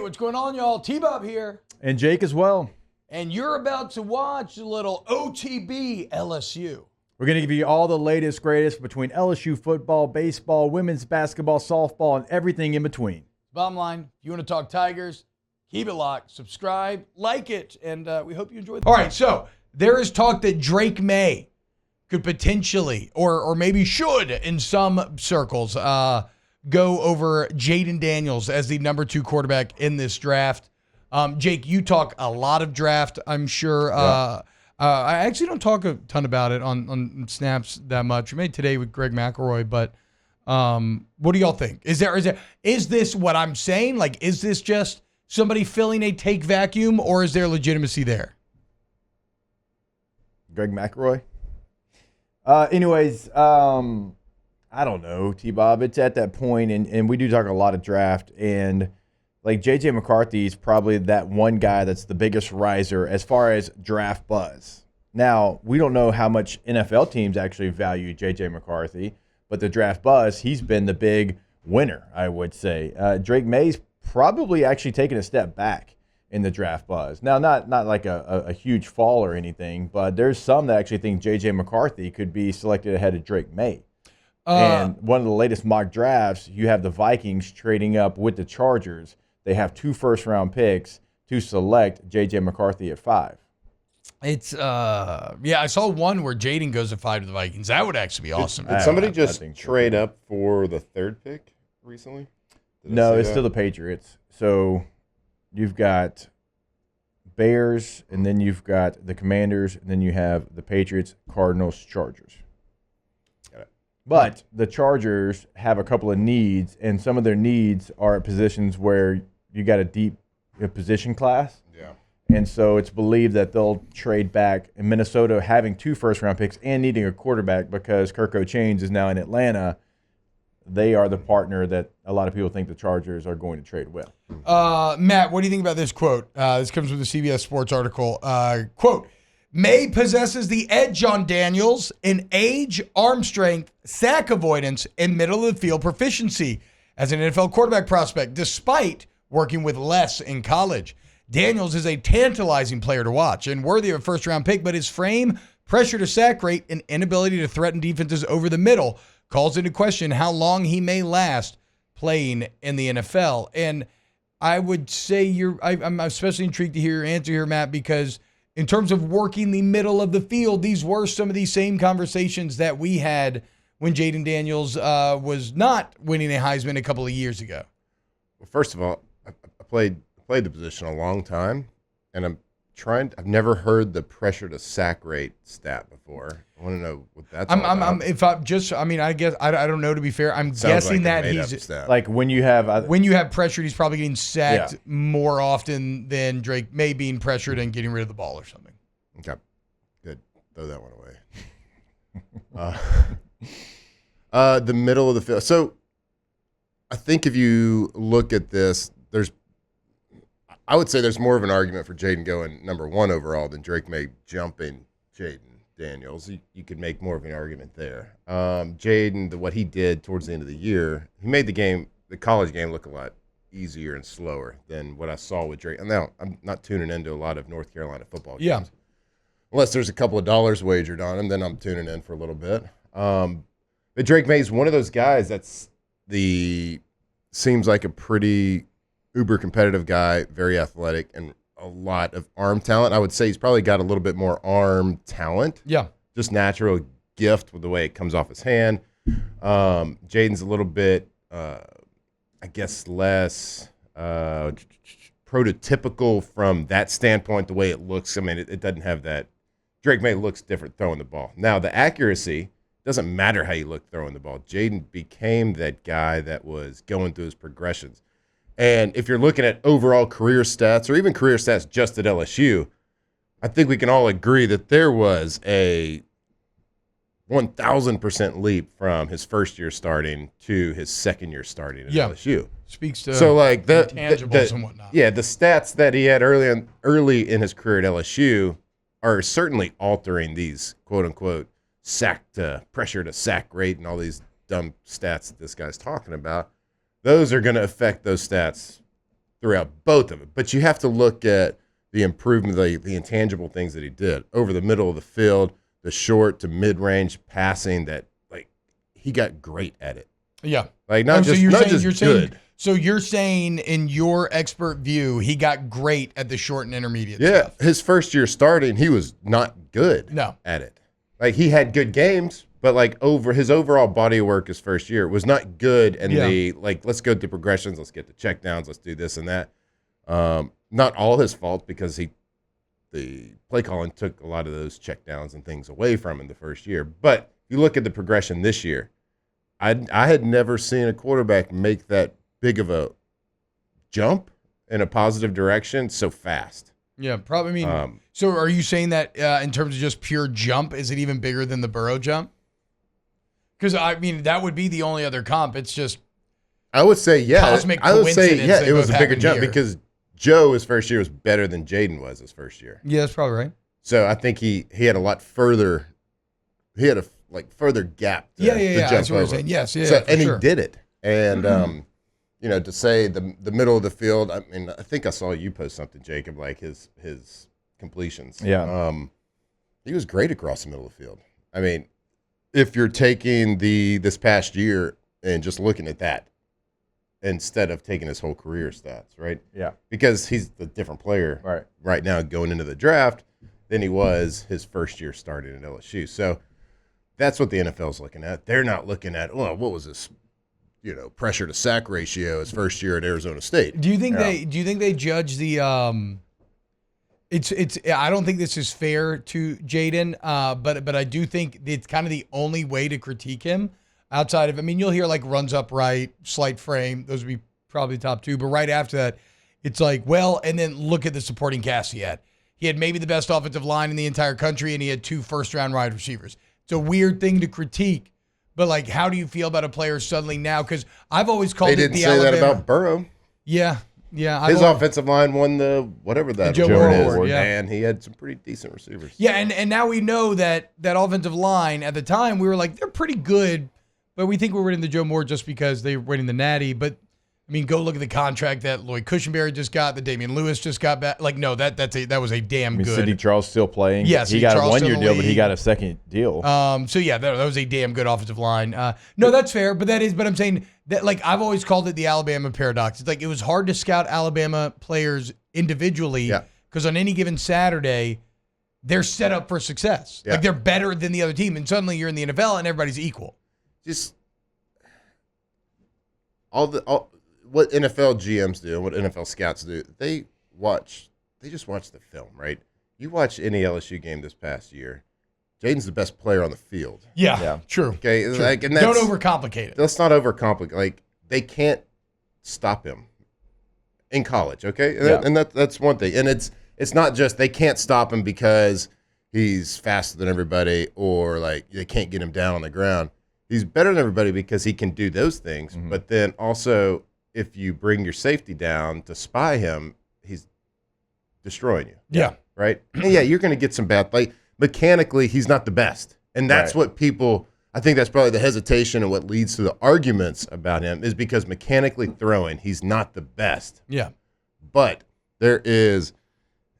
what's going on, y'all? T-Bob here. And Jake as well. And you're about to watch a little OTB LSU. We're going to give you all the latest, greatest between LSU football, baseball, women's basketball, softball, and everything in between. Bottom line, if you want to talk Tigers, keep it locked, subscribe, like it, and we hope you enjoy the All right, so there is talk that Drake Maye could potentially, or maybe should in some circles, go over Jayden Daniels as the number 2 quarterback in this draft. Jake, you talk a lot of draft, I'm sure. Yeah. I actually don't talk a ton about it on Snaps that much. We made today with Greg McElroy, but what do y'all think? Is this what I'm saying? Like, is this just somebody filling a take vacuum, or is there legitimacy there? Greg McElroy? Anyways, I don't know, T-Bob. It's at that point, and we do talk a lot of draft, and like J.J. McCarthy is probably that one guy that's the biggest riser as far as draft buzz. Now, we don't know how much NFL teams actually value J.J. McCarthy, but the draft buzz, he's been the big winner, I would say. Drake Maye's probably actually taken a step back in the draft buzz. Now, not like a huge fall or anything, but there's some that actually think J.J. McCarthy could be selected ahead of Drake Maye. And one of the latest mock drafts, you have the Vikings trading up with the Chargers. They have 2 first-round picks to select J.J. McCarthy at 5. It's, yeah, I saw one where Jayden goes at 5 to the Vikings. That would actually be awesome. Did somebody just trade up for the 3rd pick recently? No, it's still the Patriots. So you've got Bears, and then you've got the Commanders, and then you have the Patriots, Cardinals, Chargers. But the Chargers have a couple of needs, and some of their needs are at positions where you got a deep position class. Yeah. And so it's believed that they'll trade back. In Minnesota, having 2 first-round picks and needing a quarterback because Kirk O'Chains is now in Atlanta, they are the partner that a lot of people think the Chargers are going to trade with. Matt, what do you think about this quote? This comes from the CBS Sports article. Quote, Maye possesses the edge on Daniels in age, arm strength, sack avoidance, and middle-of-the-field proficiency as an NFL quarterback prospect, despite working with less in college. Daniels is a tantalizing player to watch and worthy of a first-round pick, but his frame, pressure to sack rate, and inability to threaten defenses over the middle calls into question how long he may last playing in the NFL. And I would say I'm especially intrigued to hear your answer here, Matt, because in terms of working the middle of the field, these were some of these same conversations that we had when Jayden Daniels was not winning a Heisman a couple of years ago. Well, first of all, I played the position a long time, and I've never heard the pressure to sack rate stat before. I want to know what that's all about. I guess I don't know, to be fair. I'm guessing that he's like when you have pressured, he's probably getting sacked more often than Drake Maye being pressured and getting rid of the ball or something. Okay, good. Throw that one away. The middle of the field. So I think if you look at this, I would say there's more of an argument for Jayden going number 1 overall than Drake Maye jumping Jayden Daniels. You could make more of an argument there. Jayden, what he did towards the end of the year, he made the college game look a lot easier and slower than what I saw with Drake. And now I'm not tuning into a lot of North Carolina football games. Yeah. Unless there's a couple of dollars wagered on him, then I'm tuning in for a little bit. But Drake Maye is one of those guys seems like a pretty uber competitive guy, very athletic, and a lot of arm talent. I would say he's probably got a little bit more arm talent. Yeah. Just natural gift with the way it comes off his hand. Jayden's a little bit, I guess, less prototypical from that standpoint, the way it looks. I mean, it doesn't have that. Drake Maye looks different throwing the ball. Now, the accuracy doesn't matter how you look throwing the ball. Jayden became that guy that was going through his progressions. And if you're looking at overall career stats or even career stats just at LSU, I think we can all agree that there was a 1,000% leap from his first year starting to his second year starting at LSU. Speaks to intangibles and whatnot. Yeah, the stats that he had early in his career at LSU are certainly altering these quote-unquote pressure to sack rate and all these dumb stats that this guy's talking about. Those are going to affect those stats throughout both of it. But you have to look at the improvement, the intangible things that he did over the middle of the field, the short to mid-range passing that, like, he got great at it. Yeah. Like, not just good. So you're saying, in your expert view, he got great at the short and intermediate Yeah, stuff. his first year starting, he was not good at it. Like, he had good games, but like his overall body of work his first year was not good. And let's go through progressions, let's get the check downs, let's do this and that. Not all his fault, because the play calling took a lot of those check downs and things away from him the first year. But if you look at the progression this year, I had never seen a quarterback make that big of a jump in a positive direction so fast. Yeah, probably. I mean, so are you saying that in terms of just pure jump, is it even bigger than the Burrow jump? Because, I mean, that would be the only other comp. It's just I would say, yeah. Cosmic I would say, coincidence yeah, they it was both a bigger happened jump here. because Joe, his first year, was better than Jayden was his first year. Yeah, that's probably right. So I think he had a lot further. He had a further gap. To Yeah. jump That's what we're over. saying. Yes, yeah. So, and sure. he did it. And to say the middle of the field. I mean, I think I saw you post something, Jacob, like his completions. Yeah. He was great across the middle of the field. I mean, if you're taking this past year and just looking at that instead of taking his whole career stats, right? Yeah. Because he's a different player right now going into the draft than he was his first year starting at LSU. So that's what the NFL's looking at. They're not looking at, well, what was this, pressure to sack ratio his first year at Arizona State. Do you think they judge the It's I don't think this is fair to Jayden, but I do think it's kind of the only way to critique him outside of, I mean, you'll hear like runs upright, slight frame, those would be probably top two, but right after that, it's like, well, and then look at the supporting cast he had. He had maybe the best offensive line in the entire country, and he had 2 first-round wide receivers. It's a weird thing to critique, but like, how do you feel about a player suddenly now? Because I've always called They it didn't the say Alabama. that about Burrow. Yeah. His offensive line won the whatever that Joe award Moore is, Award, yeah. and he had some pretty decent receivers. Yeah, and now we know that offensive line, at the time, we were like, they're pretty good, but we think we're winning the Joe Moore just because they're winning the Natty. But, I mean, go look at the contract that Lloyd Cushenberry just got, that Damian Lewis just got back. Like, no, that was a damn good. Sidney Charles still playing. Yes, he got a 1-year deal, but he got a second deal. So yeah, that was a damn good offensive line. No, that's fair, but I'm saying that, like, I've always called it the Alabama paradox. It's like, it was hard to scout Alabama players individually because on any given Saturday, they're set up for success. Yeah. Like, they're better than the other team, and suddenly you're in the NFL and everybody's equal. Just what NFL GMs do and what NFL scouts do, they just watch the film, right? You watch any LSU game this past year, Jayden's the best player on the field. Yeah. True. Okay, True. like, and don't overcomplicate it. Let's not overcomplicate. Like, they can't stop him in college, okay? And that's one thing. And it's not just they can't stop him because he's faster than everybody or like they can't get him down on the ground. He's better than everybody because he can do those things. Mm-hmm. But then also, if you bring your safety down to spy him, he's destroying you. Yeah. Right? And yeah, you're going to get some bad. Like, mechanically, he's not the best. And that's what people, I think that's probably the hesitation and what leads to the arguments about him is because mechanically throwing, he's not the best. Yeah. But there is,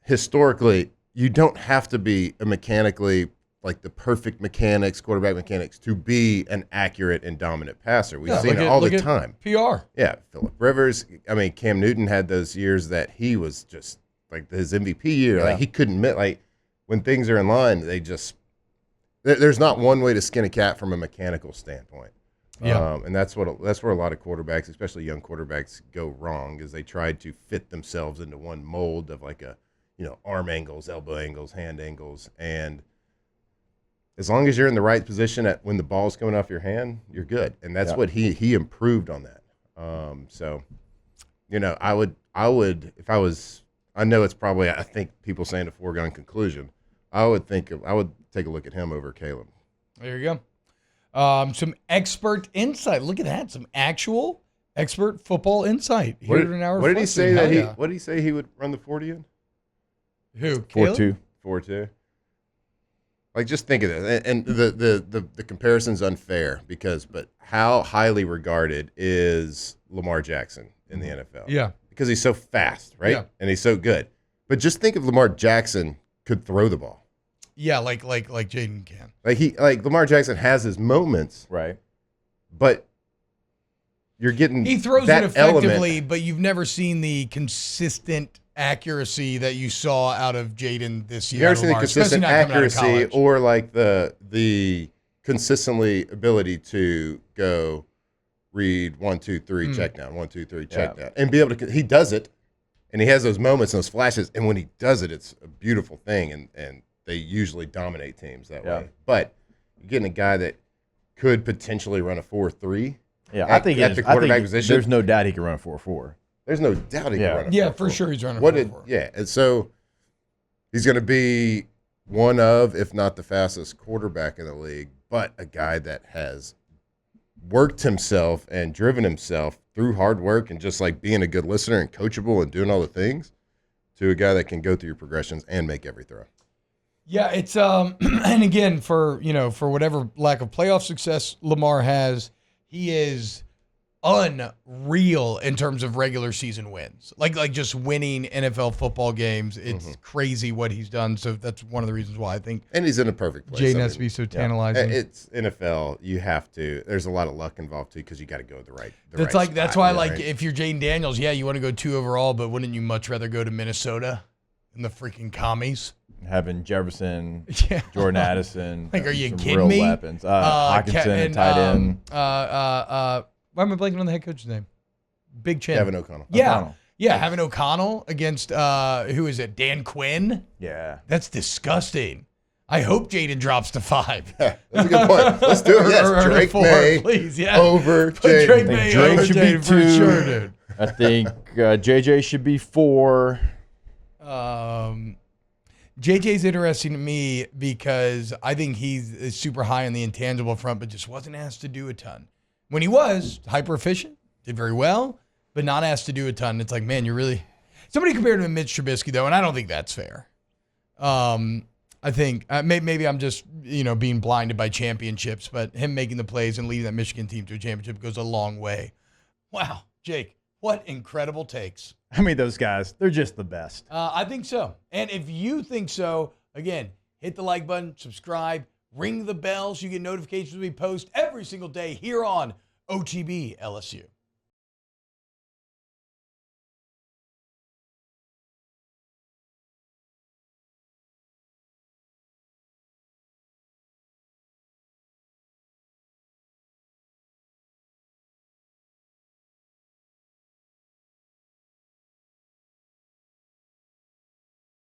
historically, you don't have to be a mechanically, like the perfect mechanics, quarterback mechanics, to be an accurate and dominant passer. We've seen it all the time. PR. Yeah. Phillip Rivers. I mean, Cam Newton had those years that he was just, like his MVP year, like he couldn't admit, like when things are in line, they just, there's not one way to skin a cat from a mechanical standpoint. Yeah. And that's where a lot of quarterbacks, especially young quarterbacks, go wrong is they try to fit themselves into one mold of like a, arm angles, elbow angles, hand angles. And as long as you're in the right position at when the ball's coming off your hand, you're good. And that's what he improved on that. So, I would, if I was, I know it's probably, I think people saying a foregone conclusion. I would take a look at him over Caleb. There you go. Some expert insight. Look at that. Some actual expert football insight. Here in our what did he say that what did he say he would run the 40 in? Who? 4-2. 4-2. Like, just think of this. And the comparison's unfair but how highly regarded is Lamar Jackson in the NFL? Yeah. because he's so fast, right? Yeah. And he's so good. But just think if Lamar Jackson could throw the ball. Yeah, like Jayden can. Like Lamar Jackson has his moments, Right. but you're getting He throws that it effectively, element. but you've never seen the consistent accuracy that you saw out of Jayden this year. You ever seen the Lamar, especially consistent not coming out of accuracy college. or like the consistently ability to go read 1, 2, 3, check down, 1, 2, 3, check down, and be able to. He does it, and he has those moments, those flashes, and when he does it, it's a beautiful thing, and they usually dominate teams that way. But you're getting a guy that could potentially run a 4-3. Yeah, I think at the quarterback position, there's no doubt he can run a 4-4. there's no doubt he can run a 4-4. Yeah, for sure he's running a 4-4. Yeah, and so he's going to be one of, if not the fastest quarterback in the league, but a guy that has worked himself and driven himself through hard work and just like being a good listener and coachable and doing all the things to a guy that can go through your progressions and make every throw. Yeah, it's and again for whatever lack of playoff success Lamar has, he is unreal in terms of regular season wins. Like just winning NFL football games. It's crazy what he's done. So that's one of the reasons why I think And he's in a perfect place. Jayden has to be so tantalizing. It's NFL. You have to. There's a lot of luck involved too because you got to go the right. That's why if you're Jayden Daniels, yeah, you want to go 2 overall, but wouldn't you much rather go to Minnesota in the freaking commies? Having Jefferson, Yeah. Jordan Addison. Like, are you some kidding real me? weapons. Hawkinson, tight end. Why am I blanking on the head coach's name? Big Chin. Kevin O'Connell. Yeah. O'Connell. Yeah, having O'Connell against, who is it, Dan Quinn? Yeah. That's disgusting. I hope Jayden drops to 5. That's a good point. Let's do it. Yes, Or to Drake 4, May please. Yeah. over Put Drake Jayden. May Drake over should be Jayden for 2. sure, dude. I think JJ should be 4. JJ's interesting to me because I think he's super high on the intangible front, but just wasn't asked to do a ton. When he was hyper efficient, did very well, but not asked to do a ton. It's like, man, you're really somebody compared him to Mitch Trubisky though, and I don't think that's fair. I think maybe I'm just being blinded by championships, but him making the plays and leading that Michigan team to a championship goes a long way. Wow, Jake, what incredible takes. I mean, those guys, they're just the best. I think so. And if you think so, again, hit the like button, subscribe, ring the bell so you get notifications when we post every single day here on OTB LSU.